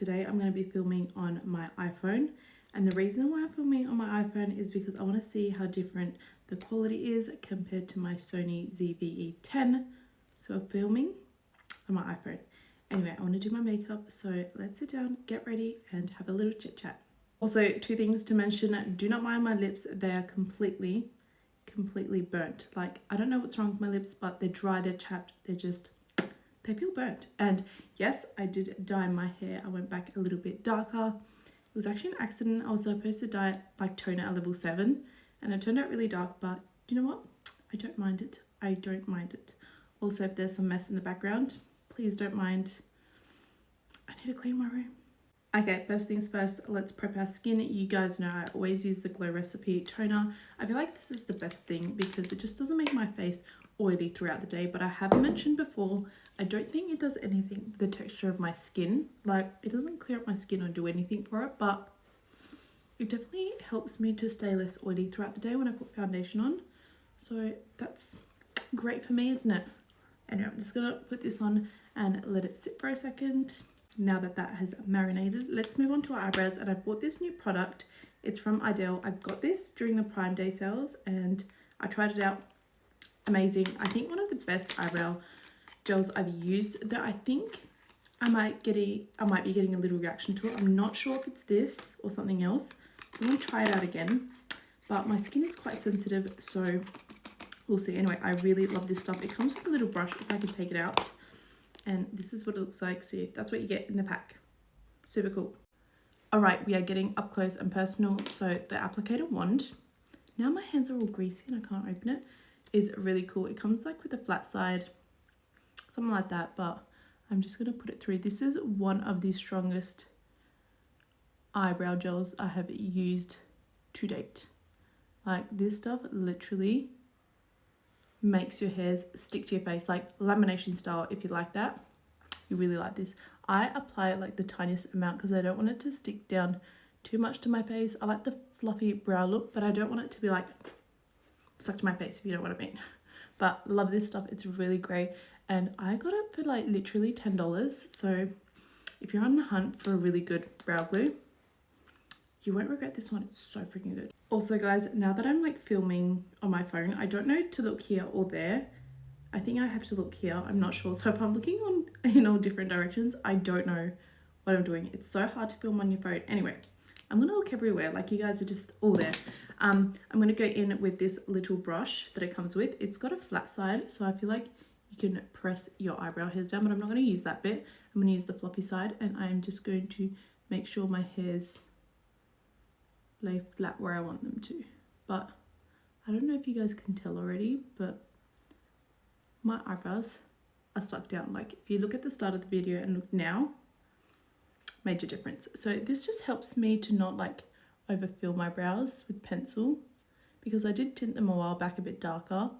today I'm going to be filming on my iPhone, and the reason why I'm filming on my iPhone is because I want to see how different the quality is compared to my Sony ZV-E10. So I'm filming on my iPhone. Anyway, I want to do my makeup, so let's sit down, get ready, and have a little chit chat. Also, two things to mention: do not mind my lips; they are completely burnt. Like, I don't know what's wrong with my lips, but they're dry, they're chapped, they feel burnt. And yes, I did dye my hair. I went back a little bit darker. It was actually an accident. I was supposed to dye it like toner at level 7, and it turned out really dark, but you know what? I don't mind it. I don't mind it. Also, if there's some mess in the background, please don't mind. I need to clean my room. Okay, first things first, let's prep our skin. You guys know I always use the Glow Recipe toner. I feel like this is the best thing because it just doesn't make my face oily throughout the day. But I have mentioned before, I don't think it does anything with the texture of my skin. Like, it doesn't clear up my skin or do anything for it, but it definitely helps me to stay less oily throughout the day when I put foundation on. So that's great for me, isn't it? Anyway, I'm just gonna put this on and let it sit for a second. Now that that has marinated, let's move on to our eyebrows. And I bought this new product. It's from Ardell. I got this during the Prime Day sales and I tried it out. Amazing. I think one of the best eyebrow gels I've used, that I think I might be getting a little reaction to it. I'm not sure if it's this or something else. I'm going to try it out again, but my skin is quite sensitive, so we'll see. Anyway, I really love this stuff. It comes with a little brush if I can take it out, and this is what it looks like. So that's what you get in the pack. Super cool. All right, we are getting up close and personal. So the applicator wand, now my hands are all greasy and I can't open it, is really cool. It comes like with a flat side, something like that, but I'm just gonna put it through. This is one of the strongest eyebrow gels I have used to date. Like, this stuff literally makes your hairs stick to your face, like lamination style. If you like that, you really like this. I apply it like the tiniest amount because I don't want it to stick down too much to my face. I like the fluffy brow look, but I don't want it to be like stuck to my face, if you know what I mean. But love this stuff. It's really great, and I got it for like literally $10. So if you're on the hunt for a really good brow glue, you won't regret this one. It's so freaking good. Also guys, now that I'm like filming on my phone, I don't know to look here or there. I think I have to look here. I'm not sure. So if I'm looking on in all different directions, I don't know what I'm doing. It's so hard to film on your phone. Anyway, I'm gonna look everywhere. Like, you guys are just all there. I'm gonna go in with this little brush that it comes with. It's got a flat side, so I feel like you can press your eyebrow hairs down, but I'm not gonna use that bit. I'm gonna use the floppy side, and I'm just going to make sure my hairs lay flat where I want them to. But I don't know if you guys can tell already, but my eyebrows are stuck down. Like, if you look at the start of the video and look now, major difference. So this just helps me to not like overfill my brows with pencil, because I did tint them a while back a bit darker.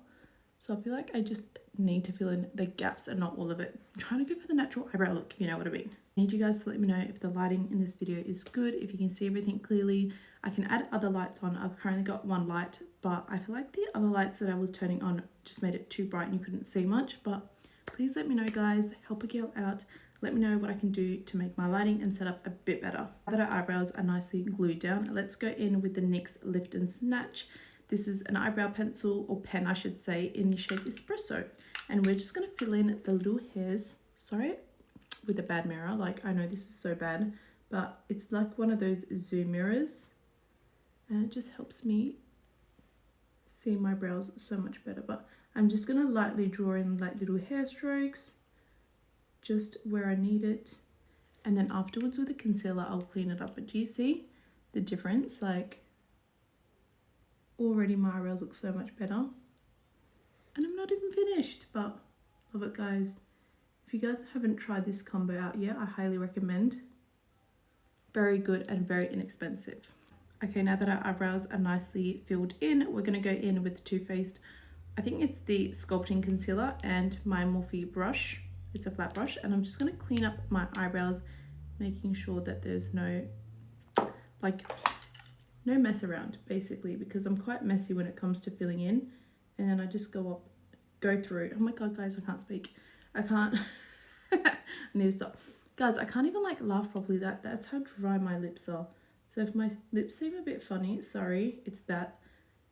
So I feel like I just need to fill in the gaps and not all of it. I'm trying to go for the natural eyebrow look, if you know what I mean. I need you guys to let me know if the lighting in this video is good, if you can see everything clearly. I can add other lights on. I've currently got one light, but I feel like the other lights that I was turning on just made it too bright and you couldn't see much. But please let me know, guys. Help a girl out. Let me know what I can do to make my lighting and setup a bit better. Now that our eyebrows are nicely glued down, let's go in with the NYX Lift and Snatch. This is an eyebrow pencil, or pen I should say, in the shade Espresso. And we're just going to fill in the little hairs. Sorry, with a bad mirror. Like, I know this is so bad, but it's like one of those zoom mirrors. And it just helps me see my brows so much better. But I'm just going to lightly draw in like little hair strokes, just where I need it. And then afterwards with the concealer, I'll clean it up. But do you see the difference? Like, already my eyebrows look so much better. And I'm not even finished, but love it, guys. If you guys haven't tried this combo out yet, I highly recommend. Very good and very inexpensive. Okay, now that our eyebrows are nicely filled in, we're going to go in with the Too Faced, I think it's the Sculpting Concealer, and my Morphe brush. It's a flat brush, and I'm just going to clean up my eyebrows, making sure that there's no mess around, basically, because I'm quite messy when it comes to filling in. And then I just go through. Oh my god, guys, I can't speak. I can't. I need to stop. Guys, I can't even like laugh properly. That's how dry my lips are. So if my lips seem a bit funny, sorry, it's that.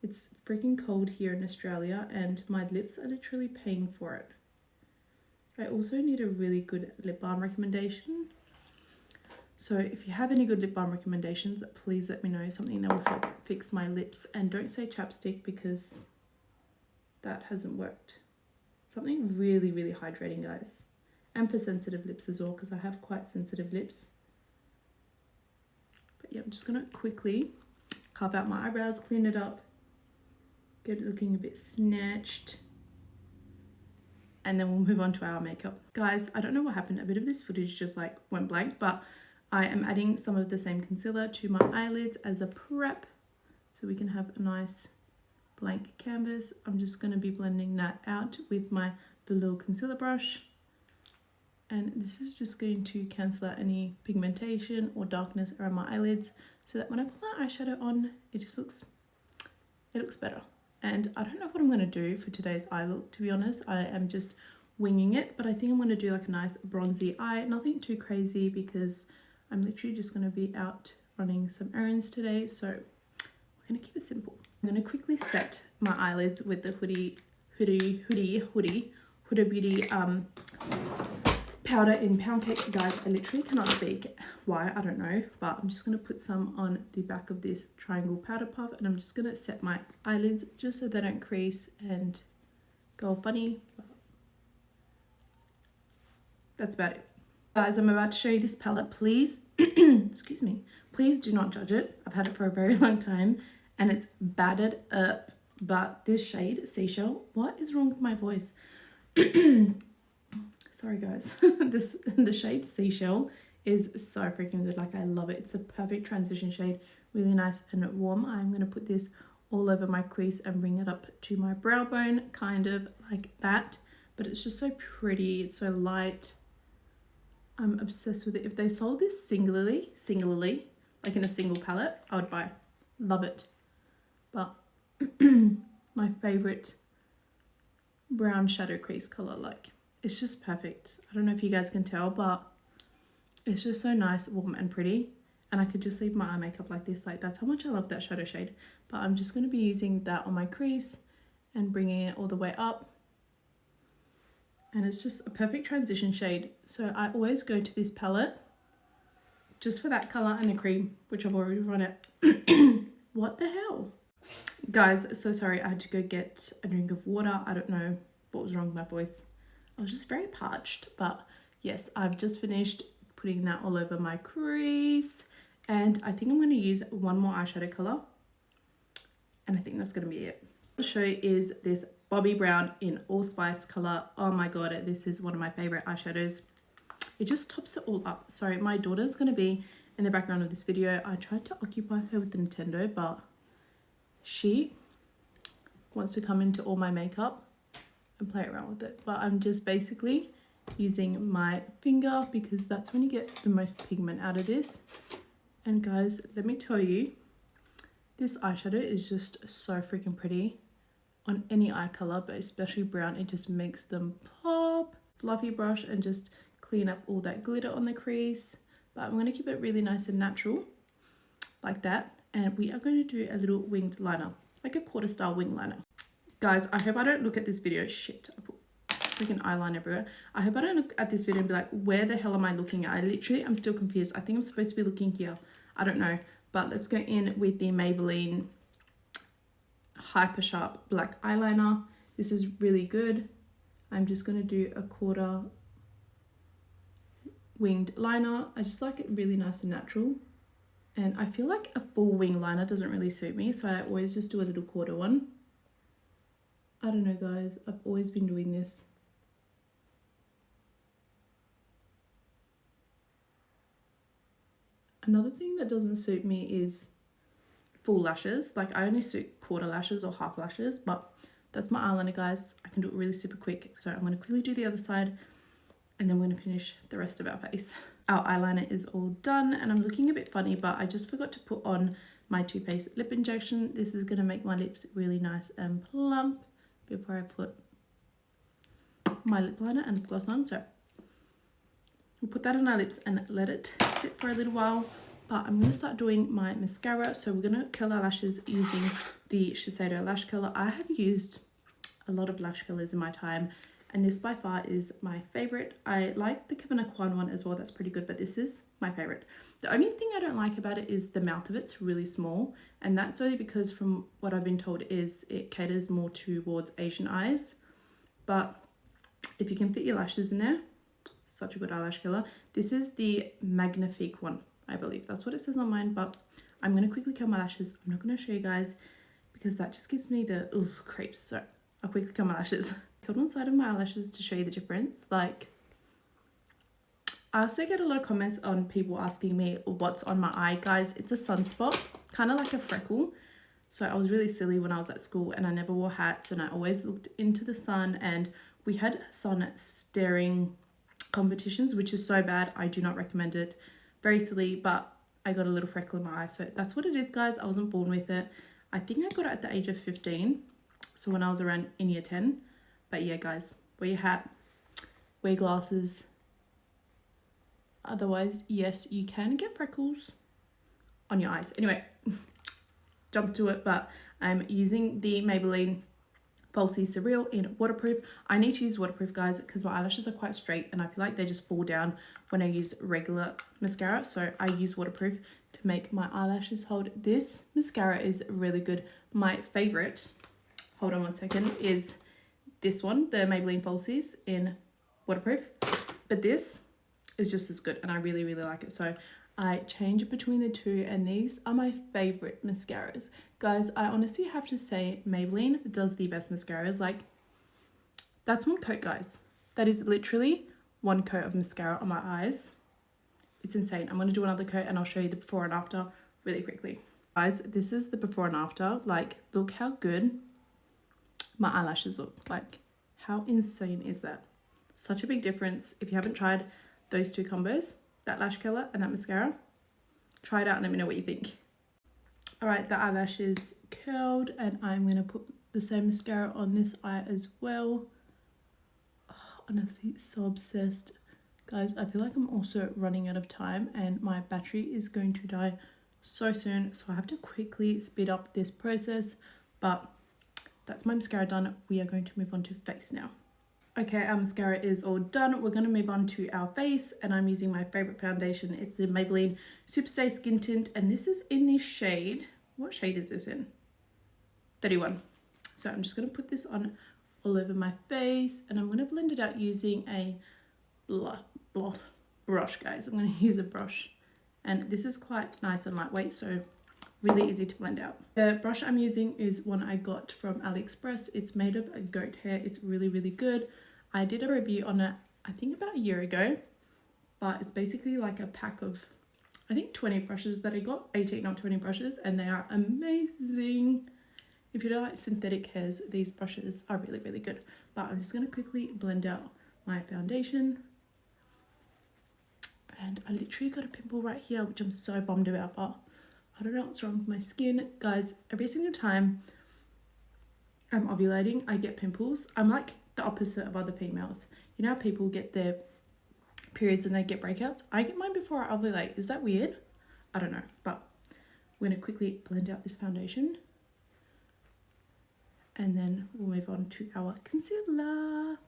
It's freaking cold here in Australia and my lips are literally paying for it. I also need a really good lip balm recommendation. So if you have any good lip balm recommendations, please let me know, something that will help fix my lips. And don't say chapstick because that hasn't worked. Something really, really hydrating, guys. And for sensitive lips as well, because I have quite sensitive lips. But yeah, I'm just going to quickly carve out my eyebrows, clean it up, get it looking a bit snatched. And then we'll move on to our makeup. Guys, I don't know what happened. A bit of this footage just like went blank, but I am adding some of the same concealer to my eyelids as a prep so we can have a nice blank canvas. I'm just going to be blending that out with the little concealer brush. And this is just going to cancel out any pigmentation or darkness around my eyelids so that when I put my eyeshadow on, it looks better. And I don't know what I'm going to do for today's eye look, to be honest. I am just winging it, but I think I'm going to do like a nice bronzy eye. Nothing too crazy because I'm literally just going to be out running some errands today. So we're going to keep it simple. I'm going to quickly set my eyelids with the Huda Beauty powder in Pound Cake. Guys, I literally cannot speak. Why? I don't know. But I'm just going to put some on the back of this triangle powder puff. And I'm just going to set my eyelids just so they don't crease and go funny. That's about it. Guys, I'm about to show you this palette. Please, excuse me. Please do not judge it. I've had it for a very long time. And it's battered up. But this shade, Seashell, what is wrong with my voice? Sorry guys, the shade Seashell is so freaking good. Like I love it. It's a perfect transition shade, really nice and warm. I'm going to put this all over my crease and bring it up to my brow bone, kind of like that. But it's just so pretty. It's so light. I'm obsessed with it. If they sold this singularly, like in a single palette, I would buy. Love it. But my favorite brown shadow crease color, like. It's just perfect. I don't know if you guys can tell, but it's just so nice, warm and pretty. And I could just leave my eye makeup like this. Like that's how much I love that shadow shade. But I'm just going to be using that on my crease and bringing it all the way up. And it's just a perfect transition shade. So I always go to this palette just for that color and the cream, which I've already run out. What the hell? Guys, so sorry. I had to go get a drink of water. I don't know what was wrong with my voice. I was just very parched, but yes, I've just finished putting that all over my crease. And I think I'm going to use one more eyeshadow color. And I think that's going to be it. The show is this Bobbi Brown in Allspice color. Oh my god, this is one of my favorite eyeshadows. It just tops it all up. Sorry, my daughter's going to be in the background of this video. I tried to occupy her with the Nintendo, but she wants to come into all my makeup and play around with it. But I'm just basically using my finger because that's when you get the most pigment out of this. And guys, let me tell you, this eyeshadow is just so freaking pretty on any eye color, but especially brown. It just makes them pop. Fluffy brush and just clean up all that glitter on the crease. But I'm going to keep it really nice and natural like that. And we are going to do a little winged liner, like a quarter style wing liner. Guys, I hope I don't look at this video. Shit, I put freaking eyeline everywhere. I hope I don't look at this video and be like, where the hell am I looking at? I'm still confused. I think I'm supposed to be looking here. I don't know. But let's go in with the Maybelline Hyper Sharp Black Eyeliner. This is really good. I'm just going to do a quarter winged liner. I just like it really nice and natural. And I feel like a full wing liner doesn't really suit me. So I always just do a little quarter one. I don't know guys, I've always been doing this. Another thing that doesn't suit me is full lashes. Like I only suit quarter lashes or half lashes, but that's my eyeliner guys. I can do it really super quick. So I'm going to quickly do the other side and then we're going to finish the rest of our face. Our eyeliner is all done and I'm looking a bit funny, but I just forgot to put on my Too Faced lip injection. This is going to make my lips really nice and plump before I put my lip liner and lip gloss on. So We'll put that on our lips and let it sit for a little while. But I'm going to start doing my mascara. So we're going to curl our lashes using the Shiseido lash curler. I have used a lot of lash curlers in my time, and this by far is my favorite. I like the Kevin Aquan one as well, that's pretty good, but this is my favorite. The only thing I don't like about it is the mouth of it's really small, and that's only because from what I've been told is it caters more towards Asian eyes. But if you can fit your lashes in there, such a good eyelash curler. This is the Magnifique one, I believe. That's what it says on mine, but I'm going to quickly curl my lashes. I'm not going to show you guys because that just gives me the creeps. So I'll quickly curl my lashes. Curled one side of my eyelashes to show you the difference. Like, I also get a lot of comments on people asking me what's on my eye. Guys, it's a sunspot, kind of like a freckle. So I was really silly when I was at school and I never wore hats and I always looked into the sun, and we had sun staring competitions, which is so bad. I do not recommend it. Very silly, but I got a little freckle in my eye. So that's what it is, guys. I wasn't born with it. I think I got it at the age of 15. So when I was around in year 10. But yeah, guys, wear your hat, wear glasses. Otherwise, yes, you can get freckles on your eyes. Anyway, jump to it, but I'm using the Maybelline Falsies Surreal in waterproof. I need to use waterproof, guys, because my eyelashes are quite straight and I feel like they just fall down when I use regular mascara. So I use waterproof to make my eyelashes hold. This mascara is really good. My favorite, hold on one second, is this one, the Maybelline Falsies in waterproof. But this is just as good and I really, really like it. So I change between the two, and these are my favorite mascaras. Guys, I honestly have to say Maybelline does the best mascaras. Like, that's one coat, guys. That is literally one coat of mascara on my eyes. It's insane. I'm going to do another coat and I'll show you the before and after really quickly. Guys, this is the before and after. Like, look how good my eyelashes look. Like, how insane is that? Such a big difference. If you haven't tried those two combos, that lash curler and that mascara, try it out and let me know what you think. All right, the eyelash is curled and I'm going to put the same mascara on this eye as well. Oh, honestly, so obsessed. Guys, I feel like I'm also running out of time and my battery is going to die so soon. So I have to quickly speed up this process, but that's my mascara done. We are going to move on to face now. Okay, our mascara is all done. We're going to move on to our face, and I'm using my favorite foundation. It's the Maybelline Superstay Skin Tint, and this is in the shade, what shade is this in? 31. So I'm just going to put this on all over my face, and I'm going to blend it out using a brush, guys. I'm going to use a brush, and this is quite nice and lightweight, so really easy to blend out. The brush I'm using is one I got from AliExpress. It's made of a goat hair. It's really, really good. I did a review on it, I think about a year ago, but it's basically like a pack of, I think 20 brushes that I got, 18 or 20 brushes, and they are amazing. If you don't like synthetic hairs, these brushes are really, really good. But I'm just going to quickly blend out my foundation. And I literally got a pimple right here, which I'm so bummed about, but I don't know what's wrong with my skin. Guys, every single time I'm ovulating, I get pimples. I'm like the opposite of other females. You know how people get their periods and they get breakouts? I get mine before I ovulate. Is that weird? I don't know, but we're going to quickly blend out this foundation. And then we'll move on to our concealer.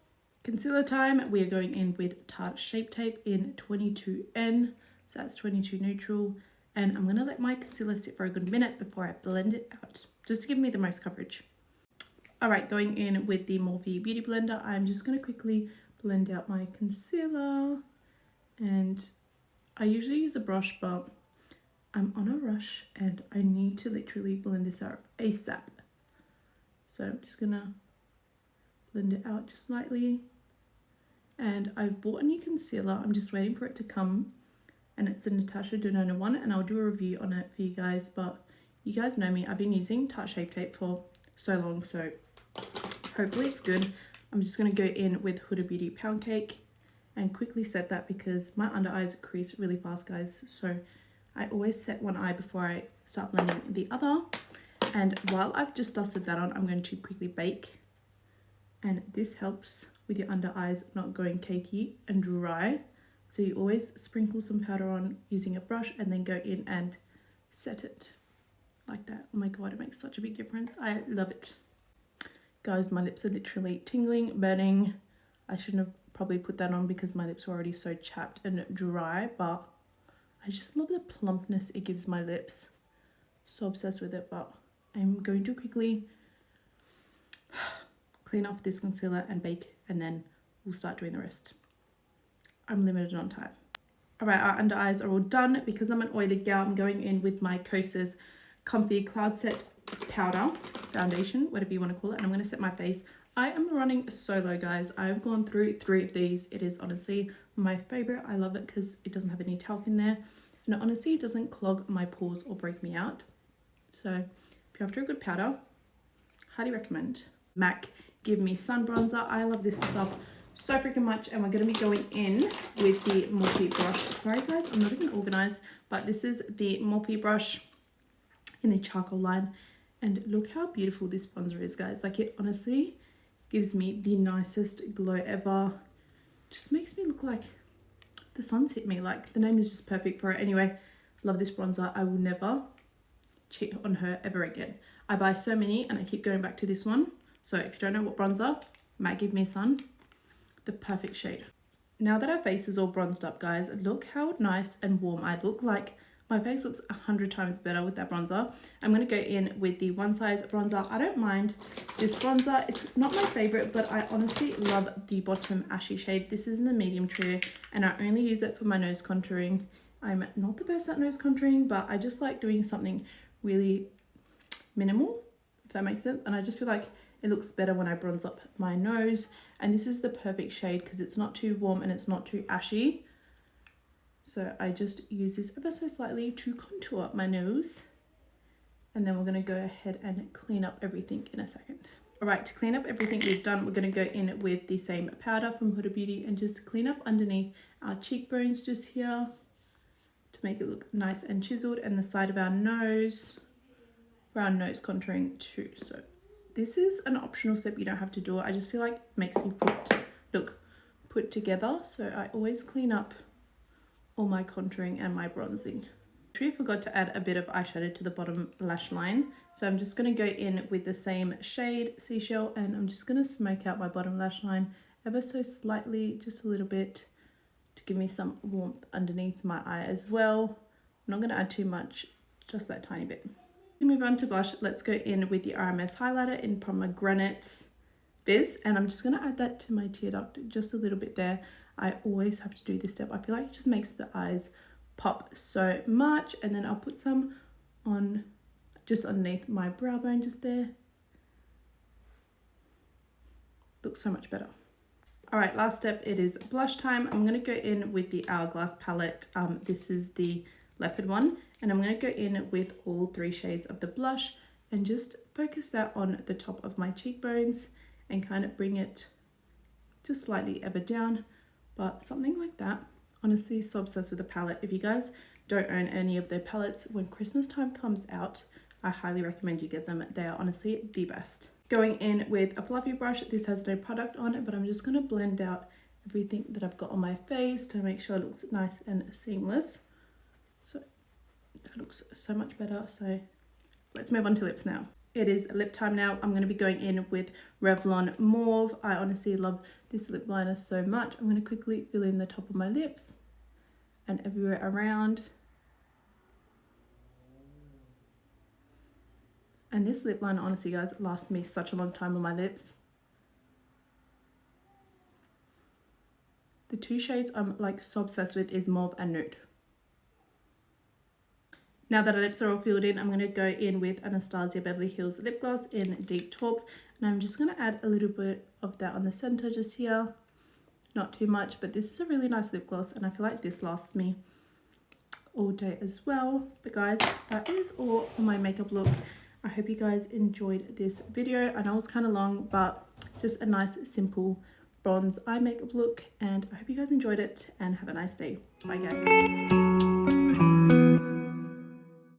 Concealer time. We are going in with Tarte Shape Tape in 22N. So that's 22 neutral. And I'm going to let my concealer sit for a good minute before I blend it out, just to give me the most coverage. All right, going in with the Morphe Beauty Blender, I'm just going to quickly blend out my concealer. And I usually use a brush, but I'm on a rush and I need to literally blend this out ASAP. So I'm just going to blend it out just lightly. And I've bought a new concealer. I'm just waiting for it to come. And it's the Natasha Denona one, and I'll do a review on it for you guys. But you guys know me, I've been using Tarte Shape Tape for so long, so hopefully it's good. I'm just going to go in with Huda Beauty Pound Cake and quickly set that because my under eyes crease really fast, guys. So I always set one eye before I start blending the other. And while I've just dusted that on, I'm going to quickly bake. And this helps with your under eyes not going cakey and dry. So you always sprinkle some powder on using a brush and then go in and set it like that. Oh my god, it makes such a big difference. I love it. Guys, my lips are literally tingling, burning. I shouldn't have probably put that on because my lips were already so chapped and dry, but I just love the plumpness it gives my lips. So obsessed with it, but I'm going to quickly clean off this concealer and bake, and then we'll start doing the rest. I'm limited on time. Alright, our under eyes are all done. Because I'm an oily gal, I'm going in with my Kosas Comfy Cloud Set Powder, foundation, whatever you want to call it, and I'm going to set my face. I am running solo, guys. I've gone through 3 of these. It is honestly my favorite. I love it because it doesn't have any talc in there, and it honestly doesn't clog my pores or break me out. So if you're after a good powder, highly recommend. MAC Give Me Sun Bronzer. I love this stuff so freaking much, and we're going to be going in with the Morphe brush. Sorry guys, I'm not even organized, but this is the Morphe brush in the charcoal line, and look how beautiful this bronzer is, guys. Like, it honestly gives me the nicest glow ever. Just makes me look like the sun's hit me. Like, the name is just perfect for it. Anyway, love this bronzer. I will never cheat on her ever again. I buy so many and I keep going back to this one. So if you don't know what bronzer, MAC Give Me Sun, the perfect shade. Now that our face is all bronzed up, guys, look how nice and warm I look. Like, my face looks 100 times better with that bronzer. I'm going to go in with the One Size bronzer. I don't mind this bronzer. It's not my favorite, but I honestly love the bottom ashy shade. This is in the medium trio, and I only use it for my nose contouring. I'm not the best at nose contouring, but I just like doing something really minimal, if that makes sense. And I just feel like it looks better when I bronze up my nose. And this is the perfect shade because it's not too warm and it's not too ashy. So I just use this ever so slightly to contour my nose. And then we're going to go ahead and clean up everything in a second. All right, to clean up everything we've done, we're going to go in with the same powder from Huda Beauty and just clean up underneath our cheekbones just here to make it look nice and chiseled, and the side of our nose for our nose contouring too. So this is an optional step, you don't have to do it. I just feel like it makes me put together. So I always clean up all my contouring and my bronzing. I forgot to add a bit of eyeshadow to the bottom lash line. So I'm just going to go in with the same shade, Seashell, and I'm just going to smoke out my bottom lash line ever so slightly, just a little bit, to give me some warmth underneath my eye as well. I'm not going to add too much, just that tiny bit. We move on to blush. Let's go in with the RMS highlighter in Pomegranate Fizz, and I'm just going to add that to my tear duct just a little bit there. I always have to do this step. I feel like it just makes the eyes pop so much. And then I'll put some on just underneath my brow bone just there. Looks so much better. All right, last step, it is blush time. I'm going to go in with the Hourglass palette. This is the leopard one, and I'm going to go in with all 3 shades of the blush and just focus that on the top of my cheekbones and kind of bring it just slightly ever down. But something like that, honestly, so obsessed with the palette. If you guys don't own any of their palettes, when Christmas time comes out, I highly recommend you get them. They are honestly the best. Going in with a fluffy brush. This has no product on it, but I'm just going to blend out everything that I've got on my face to make sure it looks nice and seamless. So that looks so much better. So let's move on to lips now. It is lip time now. I'm going to be going in with Revlon Mauve. I honestly love this lip liner so much. I'm going to quickly fill in the top of my lips and everywhere around. And this lip liner, honestly guys, lasts me such a long time on my lips. The 2 shades I'm like so obsessed with is Mauve and Nude. Now that our lips are all filled in, I'm going to go in with Anastasia Beverly Hills Lip Gloss in Deep Taupe. And I'm just going to add a little bit of that on the center just here. Not too much, but this is a really nice lip gloss and I feel like this lasts me all day as well. But guys, that is all for my makeup look. I hope you guys enjoyed this video. I know it's kind of long, but just a nice, simple bronze eye makeup look. And I hope you guys enjoyed it and have a nice day. Bye guys.